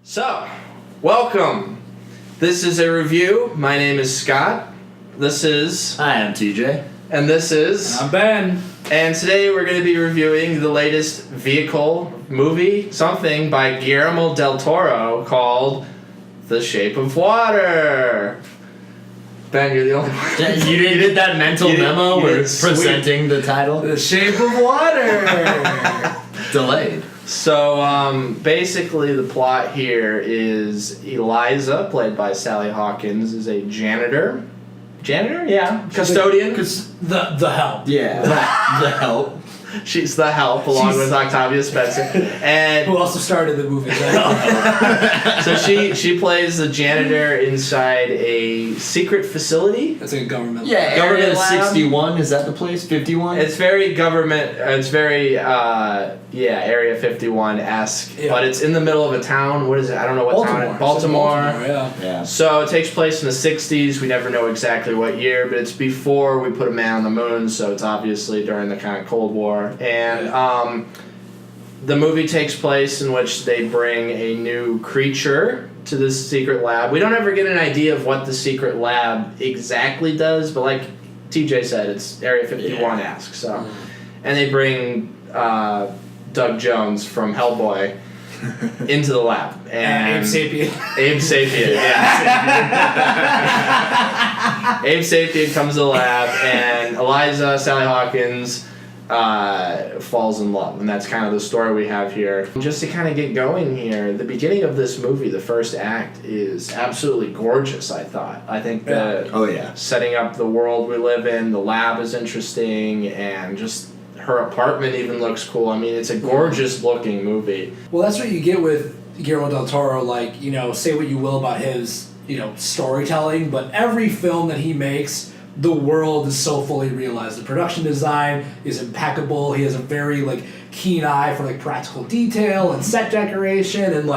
So, welcome. This is a review. My name is Scott. This is... Hi, I'm TJ. And this is... I'm Ben. And today we're going to be reviewing the latest movie, something by Guillermo Del Toro called The Shape of Water. Ben, you're the only one. You didn't get that mental memo where it's presenting the title? The Shape of Water. Delayed. So, basically the plot here is Eliza, played by Sally Hawkins, is a janitor. Janitor? Yeah. Custodian? The help. Yeah. The help. She's the help, along with Octavia Spencer. And who also started the movie. so she plays the janitor inside a secret facility. That's a government. Yeah, government Area lab. 61, is that the place? 51? It's very government. It's very Area 51-esque, Yeah. but it's in the middle of a town. What is it? I don't know what town. Baltimore. Yeah. So it takes place in the 60s. We never know exactly what year, but it's before we put a man on the moon, so it's obviously during the kind of Cold War. And the movie takes place in which they bring a new creature to this secret lab. We don't ever get an idea of what the secret lab exactly does, but like TJ said, it's Area 51-esque. So, and they bring Doug Jones from Hellboy into the lab. And Abe Sapien, yeah. Abe Sapien comes to the lab, and Eliza, Sally Hawkins, falls in love, and that's kind of the story we have here. Just to kind of get going here, the beginning of this movie, the first act, is absolutely gorgeous, I thought. I think setting up the world we live in, the lab is interesting, and just her apartment even looks cool. I mean, it's a gorgeous looking movie. Well, that's what you get with Guillermo Del Toro. Like, say what you will about his, storytelling, but every film that he makes, the world is so fully realized. The production design is impeccable. He has a very keen eye for practical detail and set decoration and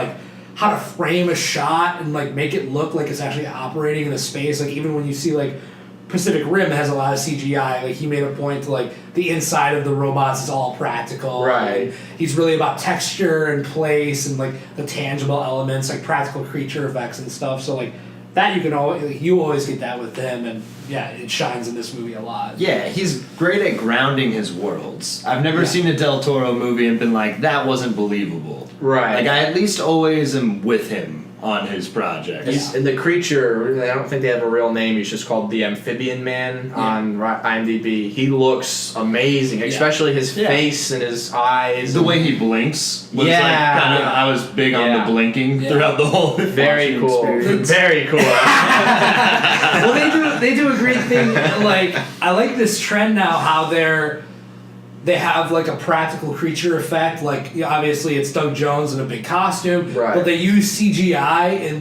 how to frame a shot and make it look like it's actually operating in a space. Even when you see Pacific Rim has a lot of CGI. He made a point to the inside of the robots is all practical. Right. He's really about texture and place and the tangible elements, practical creature effects and stuff. So that you always get that with him, and yeah, it shines in this movie a lot. Yeah, he's great at grounding his worlds. I've never seen a Del Toro movie and been like, that wasn't believable. Right. I at least always am with him on his projects. And the creature, I don't think they have a real name. He's just called the Amphibian Man on IMDb. He looks amazing, especially his face and his eyes. The way he blinks was I was big on the blinking throughout the whole Very cool. experience. Very cool. Well, they do a great thing. I like this trend now how they have a practical creature effect. Obviously it's Doug Jones in a big costume, but they use CGI in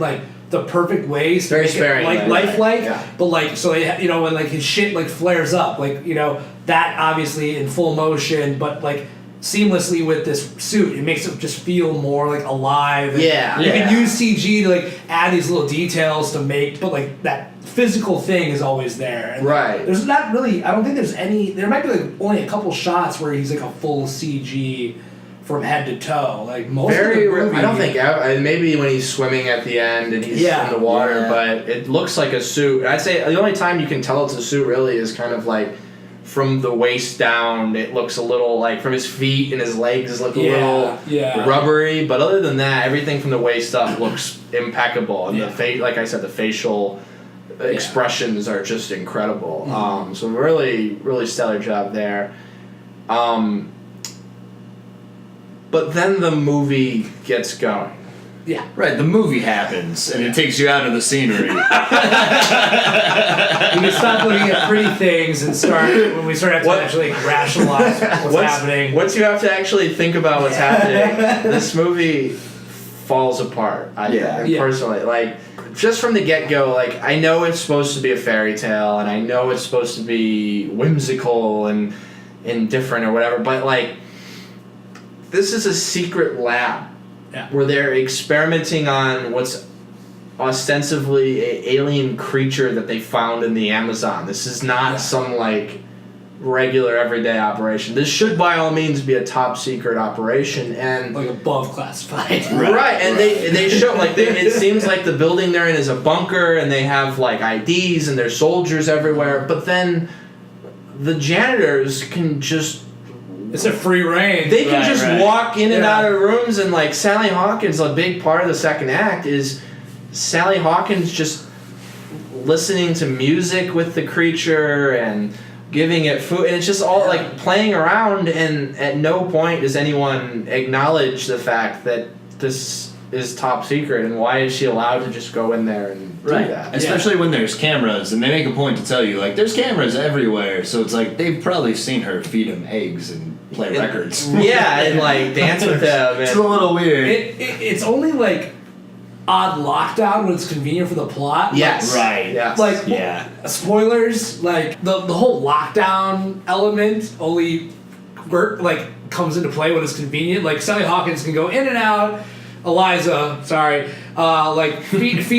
the perfect ways to make it lifelike. Yeah. But so they when his shit flares up, that obviously in full motion, but seamlessly with this suit, it makes it just feel more alive. And you can use CG to add these little details to make, but that physical thing is always there. And there's not really. I don't think there's any. There might be only a couple shots where he's a full CG from head to toe. Most of the movie, I don't think maybe when he's swimming at the end and he's in the water, but it looks like a suit. I'd say the only time you can tell it's a suit really is kind of from the waist down. It looks a little from his feet and his legs look a little rubbery, but other than that, everything from the waist up looks impeccable. And the like I said, the facial expressions are just incredible. So really, really stellar job there. But then the movie gets going. Yeah. Right, the movie happens, and it takes you out of the scenery. You can stop looking at pretty things and when we start to actually rationalize what's happening. Once you have to actually think about what's happening, this movie falls apart. I think, personally. Just from the get-go, I know it's supposed to be a fairy tale, and I know it's supposed to be whimsical and different or whatever, but this is a secret lab where they're experimenting on what's ostensibly an alien creature that they found in the Amazon. This is not some regular everyday operation. This should by all means be a top secret operation, and like above classified. right. And they show like it seems like the building they're in is a bunker, and they have like IDs and there's soldiers everywhere. But then the janitors can just. It's a free reign. They can just walk in and out of rooms, and like Sally Hawkins, a big part of the second act is Sally Hawkins just listening to music with the creature and giving it food, and it's just all like playing around, and at no point does anyone acknowledge the fact that this is top secret, and why is she allowed to just go in there and do that? Especially when there's cameras, and they make a point to tell you, like, there's cameras everywhere, so it's like they've probably seen her feed him eggs and play records. Yeah, and like dance with them. It's a little weird. It's only like odd lockdown when it's convenient for the plot. Yes. Right. Yes. Like, spoilers, like, the whole lockdown element only comes into play when it's convenient. Like, Sally Hawkins can go in and out. Eliza, feed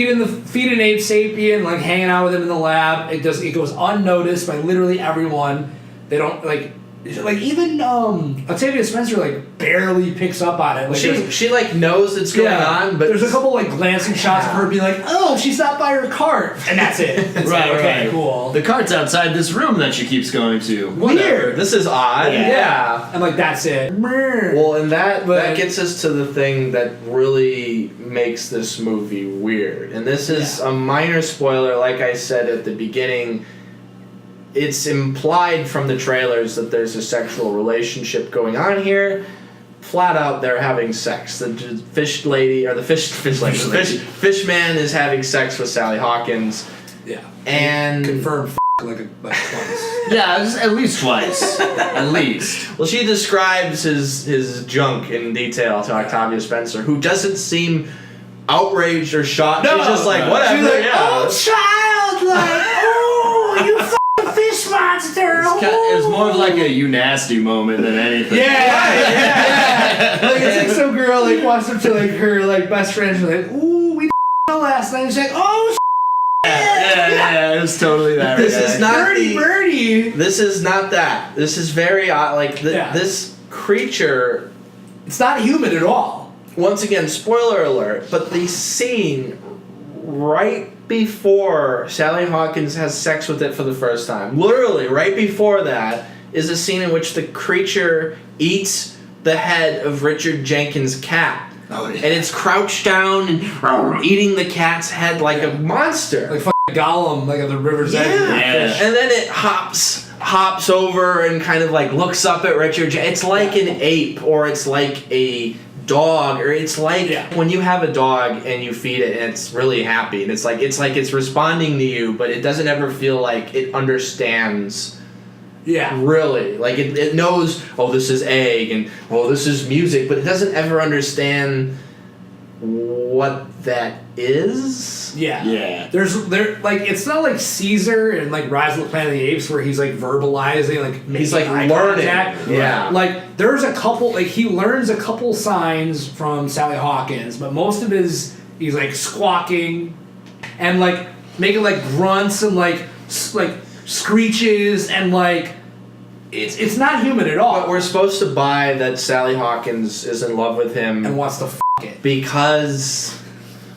an ape sapien, like, hanging out with him in the lab. It goes unnoticed by literally everyone. They don't, even Octavia Spencer barely picks up on it. Like she knows it's going on, but there's a couple glancing shots of her being like, "Oh, she's not by her cart," and that's it. It's okay, cool. The cart's outside this room that she keeps going to. Weird. This is odd. Yeah. And that's it. Well, and that gets us to the thing that really makes this movie weird. And this is a minor spoiler, like I said at the beginning. It's implied from the trailers that there's a sexual relationship going on here. Flat out, they're having sex. The fish lady, or the fish man is having sex with Sally Hawkins. Yeah. And confirmed like twice. Yeah, at least twice. At least. Well, she describes his junk in detail to Octavia Spencer, who doesn't seem outraged or shocked. No, she's just like, whatever. She's like, oh, child, you fish monster. It's more of like a you nasty moment than anything. Yeah. It's like some girl walks up to her best friend. She's like, ooh, we last night. She's like, oh. Yeah, it was totally that. This is not Birdie. This is not that. This is very odd. This creature. It's not human at all. Once again, spoiler alert. But the scene right before Sally Hawkins has sex with it for the first time, literally right before that, is a scene in which the creature eats the head of Richard Jenkins' cat. Oh, yeah. And it's crouched down and eating the cat's head like a monster. Like fucking Gollum, like at the river's edge. Yeah. And then it hops over and kind of looks up at Richard. It's like an ape, or it's like a dog, or it's like when you have a dog and you feed it and it's really happy, and it's like it's responding to you, but it doesn't ever feel like it understands. Yeah. Really. It knows, oh, this is egg, and oh, this is music, but it doesn't ever understand what that is. Yeah. Yeah. It's not like Caesar and Rise of the Planet of the Apes where he's verbalizing, he's eye learning. contact. Yeah. There's a couple, he learns a couple signs from Sally Hawkins, but most of his, he's squawking and making grunts and screeches and it's not human at all. But we're supposed to buy that Sally Hawkins is in love with him and wants to it because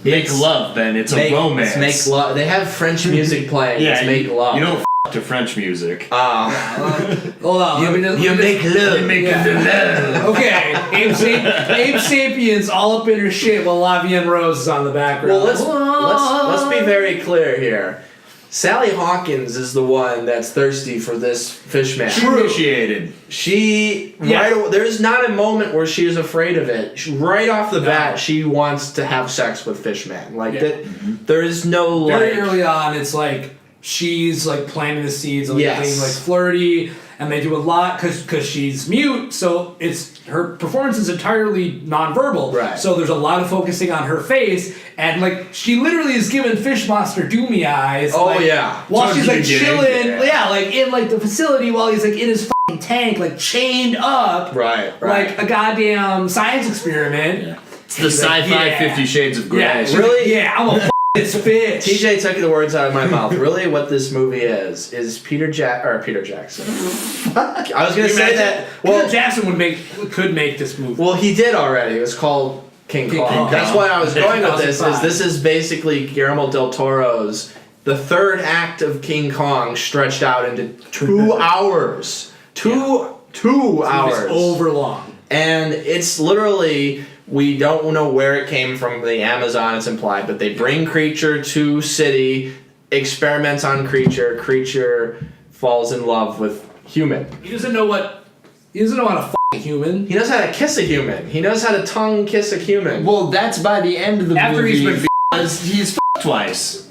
make love, Ben. It's a romance. Make love. They have French music playing. Yeah, it's make love. You don't to French music. Hold on. You make love. You make love. Okay, Ape Sapiens all up in her shit while La Vie en Rose is on the background. Well, let's be very clear here. Sally Hawkins is the one that's thirsty for this fish man. She initiated. There's not a moment where she is afraid of it. Right off the bat, she wants to have sex with Fishman. There is no very early on. It's she's planting the seeds of being flirty, and they do a lot because she's mute. So her performance is entirely nonverbal. Right. So there's a lot of focusing on her face, and she literally is giving Fish Monster doomy eyes. Oh while she's chilling. In the facility while he's in his fucking tank, chained up. Right. Like a goddamn science experiment. Yeah. It's the sci-fi 50 Shades of Grey. Yeah, really? Yeah, I'm gonna this fish. TJ took the words out of my mouth. Really, what this movie is Peter Jackson. Fuck. I was gonna say that. Well, Peter Jackson could make this movie. Well, he did already. It was called King Kong. That's why I was going with this. This is basically Guillermo Del Toro's the third act of King Kong stretched out into 2 hours. Two hours. It's over long. And it's literally, we don't know where it came from, the Amazon, it's implied, but they bring creature to city, experiments on creature falls in love with human. He doesn't know how to f*** a human. He knows how to kiss a human. He knows how to tongue kiss a human. Well, that's by the end of the After movie. he's been he's f***ed twice.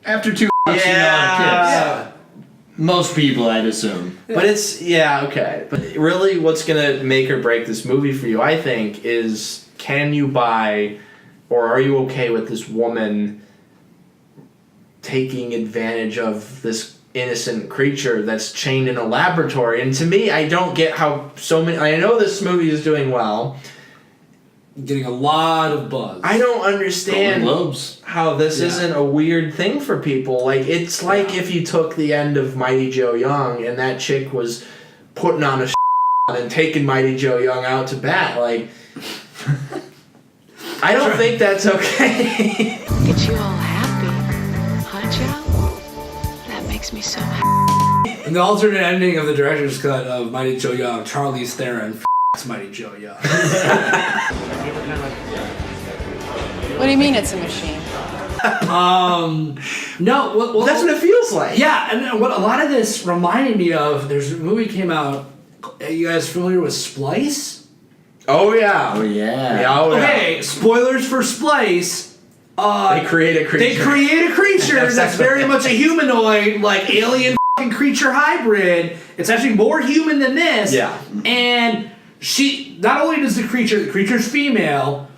After 2 fucks, Yeah. Most people, I'd assume. But it's, okay. But really what's going to make or break this movie for you, I think, is can you buy or are you okay with this woman taking advantage of this innocent creature that's chained in a laboratory? And to me, I don't get how so many... I know this movie is doing well. Getting a lot of buzz. I don't understand Golden Globes. how this isn't a weird thing for people. Like, it's like if you took the end of Mighty Joe Young and that chick was putting on a and taking Mighty Joe Young out to bat. Like, I don't think that's okay. Get you all happy, huh, Joe? That makes me so happy. In the alternate ending of the director's cut of Mighty Joe Young, Charlize Theron f***s Mighty Joe Young. What do you mean it's a machine? No, well, That's what it feels like. yeah, and what a lot of this reminded me of, there's a movie came out, are you guys familiar with Splice? Oh, yeah. Oh, yeah. Yeah, oh, yeah. Okay, spoilers for Splice. They create a creature. They create a creature Have sex that's with very it. much a humanoid, like alien f***ing creature hybrid. It's actually more human than this. Yeah. And she, not only does the creature's female,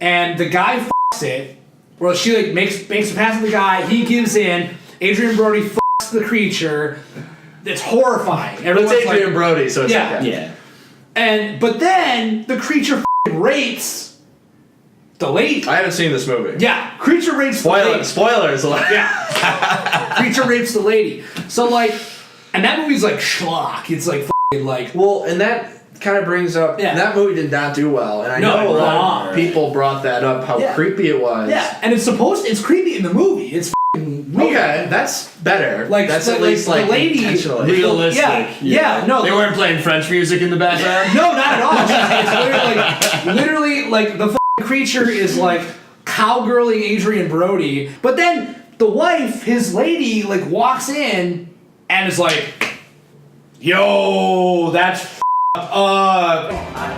and the guy f***s it, well, she like makes a pass at the guy, he gives in, Adrian Brody f***s the creature. It's horrifying. But Everyone's it's Adrian like, Brody, so it's Yeah. okay. Yeah. but then the creature f***ing rapes the lady. I haven't seen this movie. Yeah, creature rapes the lady. Spoilers. Yeah. Creature rapes the lady. So, like, and that movie's like schlock. It's like f***ing like. Well, and that kind of brings up, that movie did not do well. And I know a lot of people brought that up, how creepy it was. Yeah, and it's creepy in the movie. It's f***ing weird. Okay, that's better. Like, that's so, at least like, like the lady- intentionally. Realistic. Yeah, no. They weren't playing French music in the background? No, not at all. It's literally like the f***ing creature is like cowgirling Adrian Brody, but then the wife, his lady, like walks in and is like, "Yo, that's f***ed up."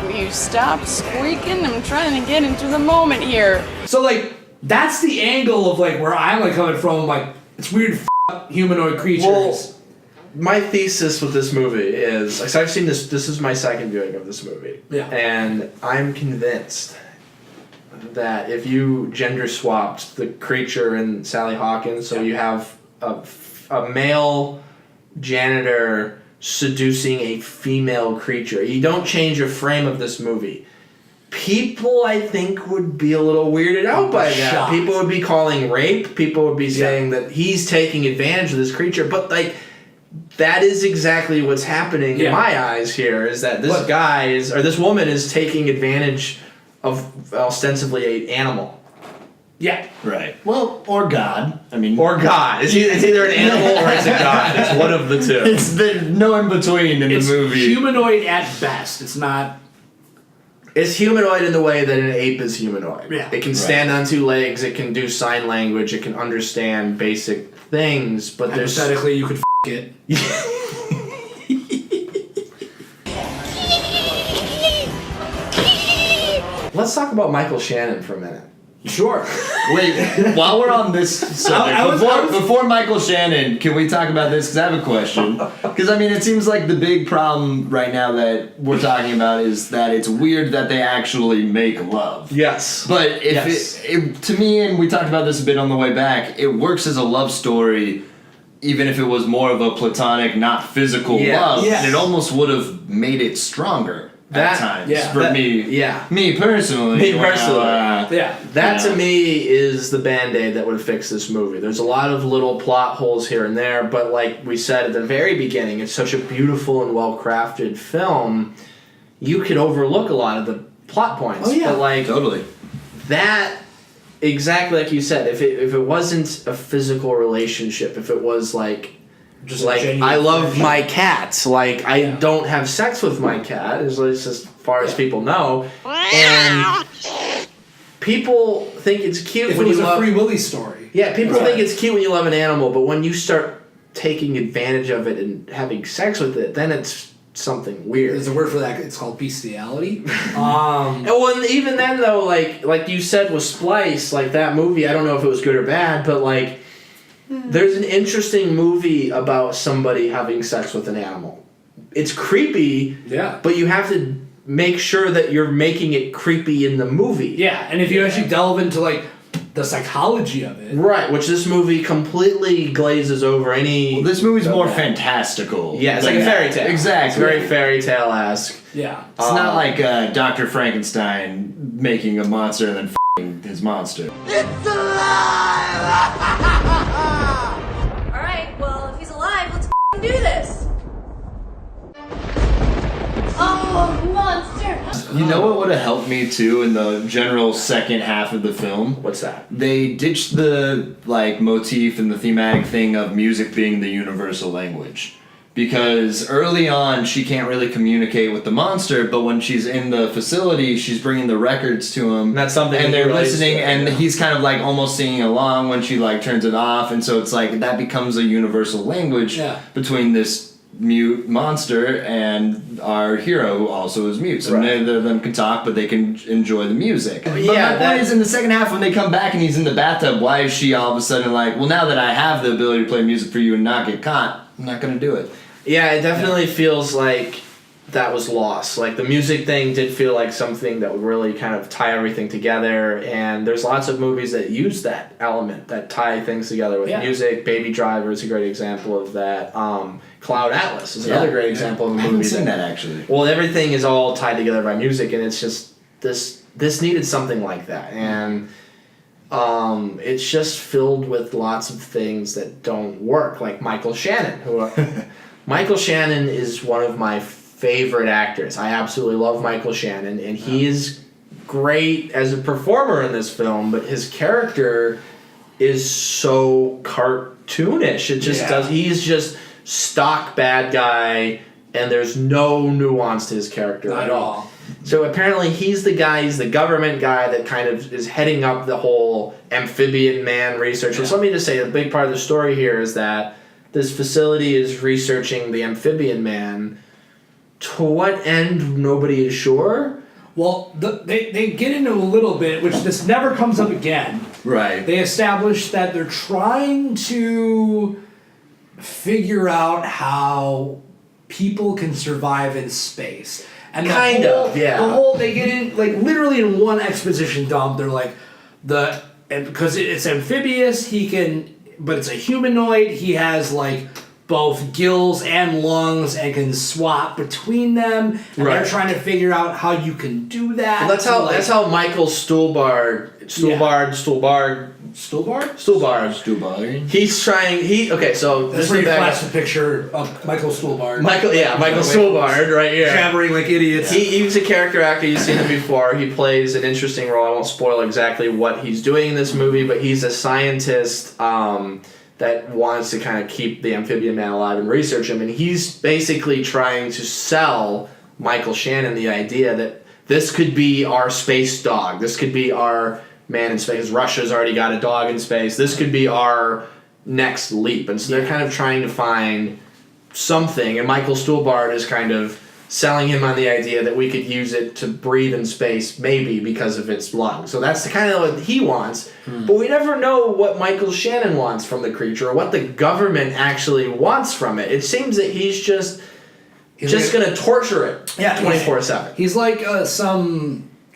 Will you stop squeaking? I'm trying to get into the moment here. So like that's the angle of like where I'm like coming from. Like it's weird f*** up humanoid creatures. Well, my thesis with this movie is, like, so I've seen this. This is my second viewing of this movie, and I'm convinced that if you gender swapped the creature and Sally Hawkins, so you have a male janitor seducing a female creature, you don't change the frame of this movie. People, I think, would be a little weirded out by that. Shocked. People would be calling rape. People would be saying that he's taking advantage of this creature. But, like, that is exactly what's happening in my eyes here, is that this guy is, or this woman is taking advantage of ostensibly an animal. Yeah. Right. Well, or God. I mean... Or God. It's either an animal or it's a God. It's one of the two. It's the no in between in the movie. Humanoid at best. It's not... It's humanoid in the way that an ape is humanoid. Yeah. It can stand on two legs, it can do sign language, it can understand basic things, but there's... Hypothetically, you could f*** it. Let's talk about Michael Shannon for a minute. Sure. Wait, while we're on this subject, before Michael Shannon, can we talk about this? Because I have a question. Because, I mean, it seems like the big problem right now that we're talking about is that it's weird that they actually make love. Yes. But if it to me, and we talked about this a bit on the way back, it works as a love story even if it was more of a platonic, not physical love. Yes. And it almost would have made it stronger. at times. yeah, For me. Yeah. Me personally. Me personally. Yeah. That to me is the Band-Aid that would fix this movie. There's a lot of little plot holes here and there, but like we said at the very beginning, it's such a beautiful and well-crafted film, you could overlook a lot of the plot points. Oh, yeah. But like Totally. that, exactly like you said, if it wasn't a physical relationship, if it was like Just like I love my cats, like I don't have sex with my cat, as far as people know, and people think it's cute If when it was you a love. Free Willy story. Yeah, people think it's cute when you love an animal, but when you start taking advantage of it and having sex with it, then it's something weird. There's a word for that. It's called bestiality. And well, even then though, like you said with Splice, like that movie, I don't know if it was good or bad, but like there's an interesting movie about somebody having sex with an animal. It's creepy, Yeah. but you have to make sure that you're making it creepy in the movie. Yeah, and if you actually delve into like the psychology of it, Right, which this movie completely glazes over any. Well, this movie's more fantastical. Yeah, it's like a fairy tale. Exactly. It's very fairy tale-esque. yeah, It's not like Dr. Frankenstein making a monster and then f***ing his monster. Alright, well, if he's alive, let's f***ing do this! Oh, monster! You know what would have helped me too in the general second half of the film? What's that? They ditched the like motif and the thematic thing of music being the universal language. Because early on she can't really communicate with the monster, but when she's in the facility, she's bringing the records to him. And that's something and he they're relates listening, to, and yeah. he's kind of like almost singing along when she like turns it off, and so it's like that becomes a universal language between this mute monster and our hero who also is mute. So Right. neither of them can talk, but they can enjoy the music. But Yeah, my point is, in the second half when they come back and he's in the bathtub, why is she all of a sudden like, well, now that I have the ability to play music for you and not get caught, I'm not gonna do it. Yeah, it definitely feels like that was lost. Like the music thing did feel like something that would really kind of tie everything together, and there's lots of movies that use that element, that tie things together with music. Baby Driver is a great example of that. Cloud Atlas is another great example of a movie. I haven't seen that actually. Well, everything is all tied together by music, and it's just this needed something like that, and it's just filled with lots of things that don't work, like Michael Shannon, who Michael Shannon is one of my favorite actors. I absolutely love Michael Shannon, and he is great as a performer in this film, but his character is so cartoonish. It just does. He's just stock bad guy, and there's no nuance to his character not at all. So apparently he's the government guy that kind of is heading up the whole amphibian man research. So let me just say, a big part of the story here is that this facility is researching the amphibian man. To what end, nobody is sure. Well, they get into a little bit, which this never comes up again. Right. They establish that they're trying to figure out how people can survive in space. And the whole they get in like literally in one exposition dump. They're like and because it's amphibious, but it's a humanoid. He has like both gills and lungs and can swap between them. And they're trying to figure out how you can do that. Well, that's how Michael Stuhlbarg. He's trying. So that's where you flash the picture of Michael Stuhlbarg. Michael Stuhlbarg, right here. Jabbering like idiots. He's a character actor. You've seen him before. He plays an interesting role. I won't spoil exactly what he's doing in this movie, but he's a scientist that wants to kind of keep the amphibian man alive and research him. And he's basically trying to sell Michael Shannon the idea that this could be our space dog. This could be our man in space. Russia's already got a dog in space. This could be our next leap. And so they're kind of trying to find something. And Michael Stuhlbarg is kind of selling him on the idea that we could use it to breathe in space, maybe because of its lungs. So that's kind of what he wants. But we never know what Michael Shannon wants from the creature or what the government actually wants from it. It seems that he's just going to torture it 24/7. He's like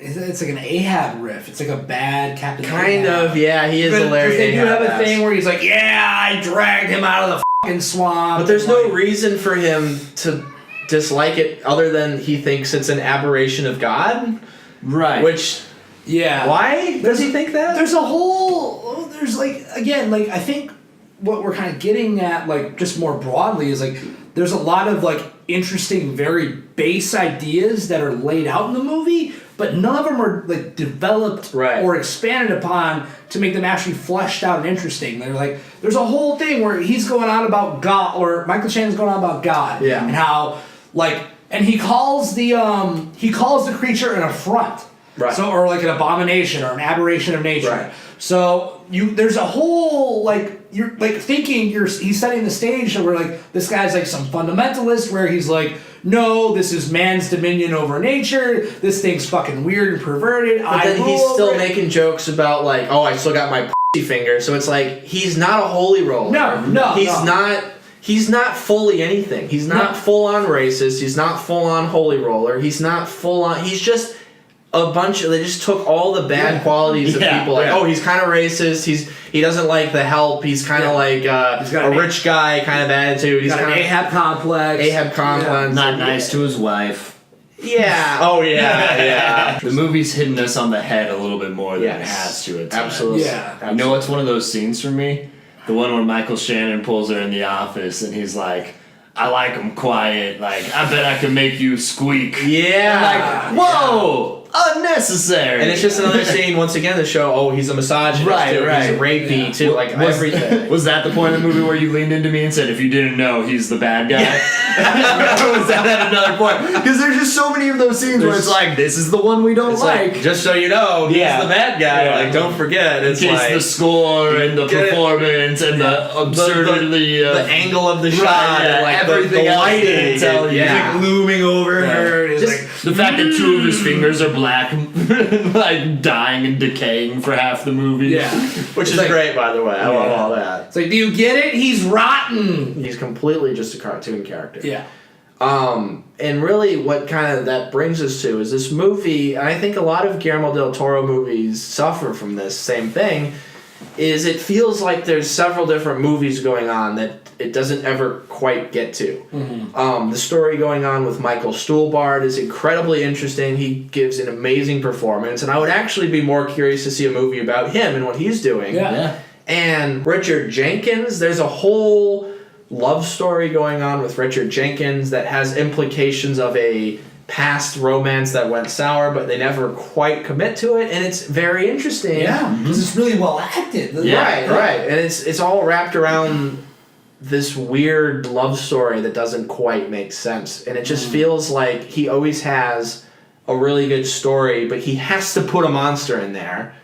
it's like an Ahab riff. It's like a bad Captain Kind Ahab. of, yeah. He is hilarious. They do have a thing where he's like, I dragged him out of the fucking swamp. But there's no reason for him to dislike it other than he thinks it's an aberration of God. Right. Which, Yeah. why does he think that? There's like, again, like, I think what we're kind of getting at, like, just more broadly is, like, there's a lot of, like, interesting, very base ideas that are laid out in the movie, but none of them are, like, developed or expanded upon to make them actually fleshed out and interesting. They're like, there's a whole thing where he's going on about God, or Michael Shannon's going on about God, and how, like, and he calls the creature an affront. Right. So, or like an abomination or an aberration of nature. Right. So there's a whole, like, you're like thinking he's setting the stage so where, like, this guy's like some fundamentalist where he's like, no, this is man's dominion over nature. This thing's fucking weird and perverted. But then he's still making jokes about, like, oh, I still got my pussy finger. So it's like he's not a holy roller. He's not fully anything. He's not full on racist. He's not full on holy roller. He's not full on. He's just a bunch of. They just took all the bad qualities of people. Like, oh, he's kind of racist. He doesn't like the help. He's kind of like a rich guy kind of attitude. He's got an Ahab complex. Not nice to his wife. Yeah. Oh yeah. Yeah. The movie's hitting us on the head a little bit more than it has to. At times. Absolutely. Yeah. You know what's one of those scenes for me? The one where Michael Shannon pulls her in the office and he's like, I like him quiet. Like, I bet I can make you squeak. Yeah. I'm like, whoa! Unnecessary. And it's just another scene, once again, to show, oh, he's a misogynist, too. He's rapey, too. Like, everything. Was that the point of the movie where you leaned into me and said, if you didn't know, he's the bad guy? Yeah. Was that at another point? Because there's just so many of those scenes where it's like, this is the one we don't like. Just so you know, he's the bad guy. Yeah. Like, don't forget. It's like the score and the performance and the absurdity the angle of the shot and, like, everything the lighting. He's like looming over her. Just the fact that two of his fingers are black, like dying and decaying for half the movie. Yeah. Which is great, by the way. I love all that. It's like, do you get it? He's rotten. He's completely just a cartoon character. Yeah. And really what kind of that brings us to is this movie, and I think a lot of Guillermo Del Toro movies suffer from this same thing, is it feels like there's several different movies going on that it doesn't ever quite get to. Mm-hmm. The story going on with Michael Stuhlbarg is incredibly interesting. He gives an amazing performance, and I would actually be more curious to see a movie about him and what he's doing. Yeah. And Richard Jenkins, there's a whole love story going on with Richard Jenkins that has implications of a past romance that went sour, but they never quite commit to it, and it's very interesting. Yeah, because it's really well acted. Right. And it's all wrapped around this weird love story that doesn't quite make sense, and it just feels like he always has a really good story, but he has to put a monster in there,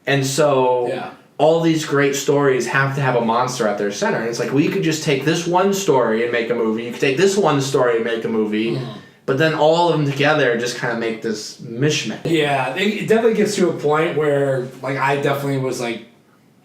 and so all these great stories have to have a monster at their center. And it's like, well, you could just take this one story and make a movie. You could take this one story and make a movie. But then all of them together just kind of make this mishmash. Yeah, it definitely gets to a point where, like, I definitely was like,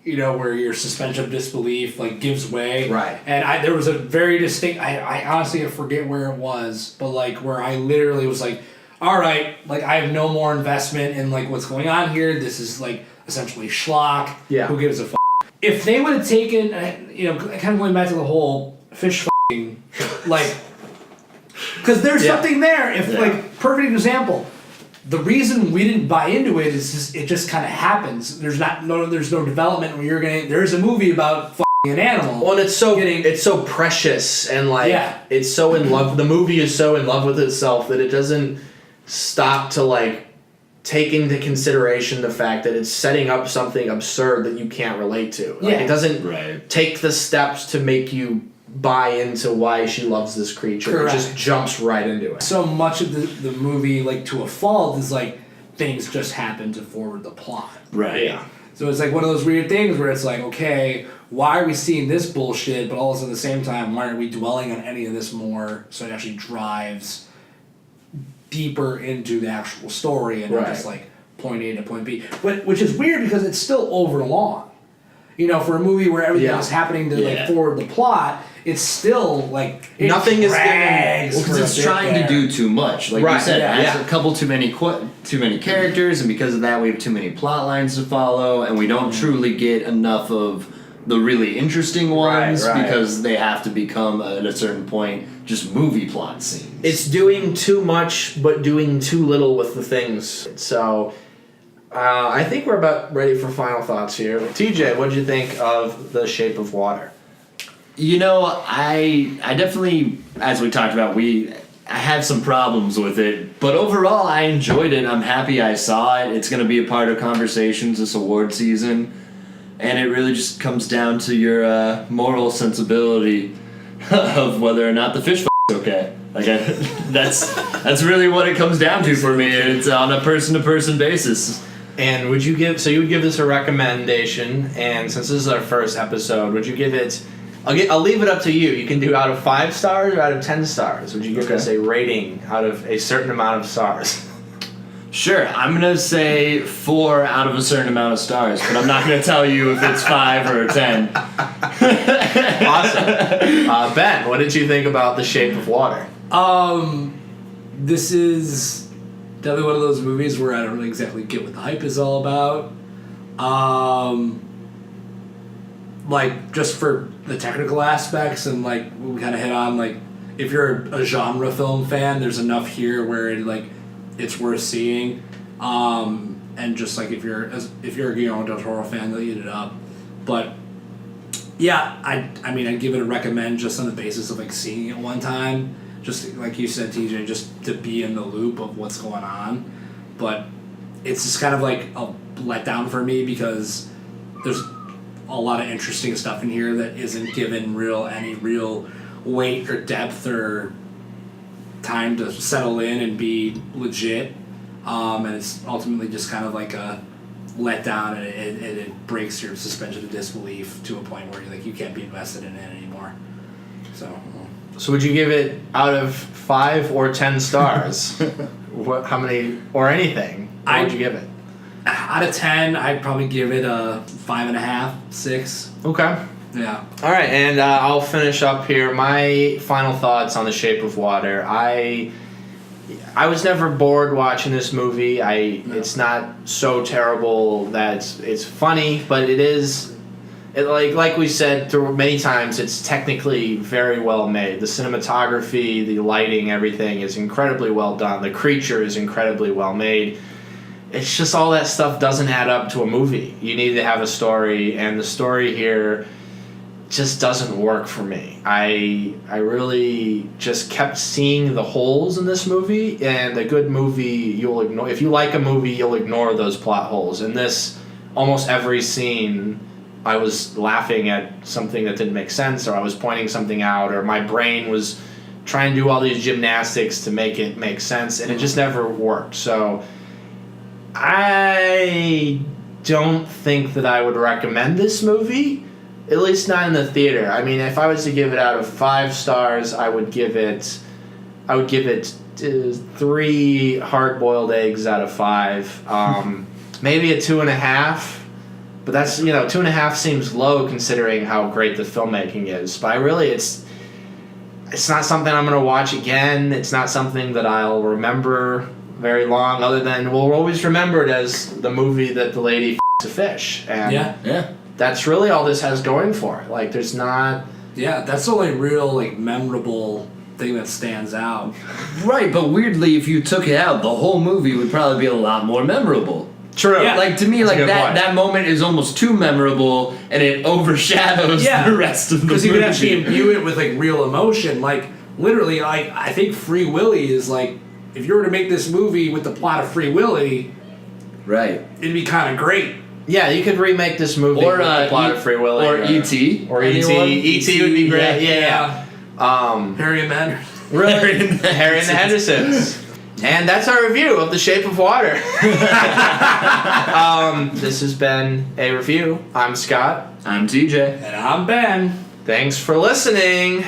you know, where your suspension of disbelief, like, gives way. Right. And there was a very distinct, I honestly forget where it was, but, like, where I literally was like, all right, like, I have no more investment in, like, what's going on here. This is, like, essentially schlock. Yeah. Who gives a f***? If they would have taken, you know, kind of going back to the whole fish f***ing, like, because there's something there. If like, perfect example, the reason we didn't buy into it is just, it just kind of happens. There's no development where there's a movie about f***ing an animal. Well, and it's so precious and like it's so in love. The movie is so in love with itself that it doesn't stop to like take into consideration the fact that it's setting up something absurd that you can't relate to. Like, it doesn't take the steps to make you buy into why she loves this creature. Correct. It just jumps right into it. So much of the movie, like, to a fault, is like things just happen to forward the plot. Right. Yeah. So it's like one of those weird things where it's like, okay, why are we seeing this bullshit, but also at the same time, why aren't we dwelling on any of this more so it actually drives deeper into the actual story and not just like point A to point B. Which is weird because it's still overlong. You know, for a movie where everything is happening to like forward the plot, it's still like nothing is given because it's trying to do too much. Like you said, it has a couple too many characters, and because of that, we have too many plot lines to follow, and we don't truly get enough of the really interesting ones Right. because they have to become at a certain point just movie plot scenes. It's doing too much, but doing too little with the things. So, I think we're about ready for final thoughts here. TJ, what did you think of The Shape of Water? You know, I definitely, as we talked about, I have some problems with it, but overall I enjoyed it. I'm happy I saw it. It's going to be a part of conversations this award season, and it really just comes down to your moral sensibility of whether or not the fish is okay. Like that's really what it comes down to for me. It's on a person-to-person basis. And would you give this a recommendation? And since this is our first episode, would you give it? I'll leave it up to you. You can do out of 5 stars or out of 10 stars. Would you give this a rating out of a certain amount of stars? Sure, I'm gonna say 4 out of a certain amount of stars, but I'm not gonna tell you if it's 5 or 10. Awesome. Ben, what did you think about The Shape of Water? This is definitely one of those movies where I don't exactly get what the hype is all about. Like, just for the technical aspects and, like, we kind of hit on, like, if you're a genre film fan, there's enough here where it's worth seeing. And just, like, if you're a Guillermo Del Toro fan, they'll eat it up. But, yeah, I mean, I'd give it a recommend just on the basis of, like, seeing it one time. Just, like you said, TJ, just to be in the loop of what's going on. But it's just kind of, like, a letdown for me because there's a lot of interesting stuff in here that isn't given any real weight or depth or time to settle in and be legit. And it's ultimately just kind of like a letdown, and it breaks your suspension of disbelief to a point where you can't be invested in it anymore. So would you give it out of 5 or 10 stars? How many or anything? What would you give it? Out of 10, I'd probably give it a 5.5, 6. Okay. Yeah. All right, and I'll finish up here. My final thoughts on The Shape of Water. I was never bored watching this movie. It's not so terrible that it's funny, but it is. Like we said through many times, it's technically very well made. The cinematography, the lighting, everything is incredibly well done. The creature is incredibly well made. It's just all that stuff doesn't add up to a movie. You need to have a story, and the story here just doesn't work for me. I really just kept seeing the holes in this movie, and a good movie you'll ignore. If you like a movie, you'll ignore those plot holes. In this, almost every scene, I was laughing at something that didn't make sense, or I was pointing something out, or my brain was trying to do all these gymnastics to make it make sense, and it just never worked. So I don't think that I would recommend this movie, at least not in the theater. I mean, if I was to give it out of 5 stars, I would give it 3 hard-boiled eggs out of 5. Maybe a 2.5, but that's 2.5 seems low considering how great the filmmaking is. But it's not something I'm gonna watch again. It's not something that I'll remember very long, other than we'll always remember it as the movie that the lady f***s a fish. And yeah. That's really all this has going for it. Like, there's not... Yeah, that's the only real, memorable thing that stands out. Right, but weirdly, if you took it out, the whole movie would probably be a lot more memorable. True. Yeah. Like, to me, That's a good point. that moment is almost too memorable, and it overshadows the rest of the movie. Because you can actually imbue it with, real emotion. Literally, I think Free Willy is, if you were to make this movie with the plot of Free Willy, right, it'd be kind of great. Yeah, you could remake this movie with the plot of Free Willy. Or E.T. Or E.T. E.T. would be great, yeah. Harry and the Hendersons. Really? Harry and the Hendersons. And that's our review of The Shape of Water. This has been a review. I'm Scott. I'm TJ. And I'm Ben. Thanks for listening.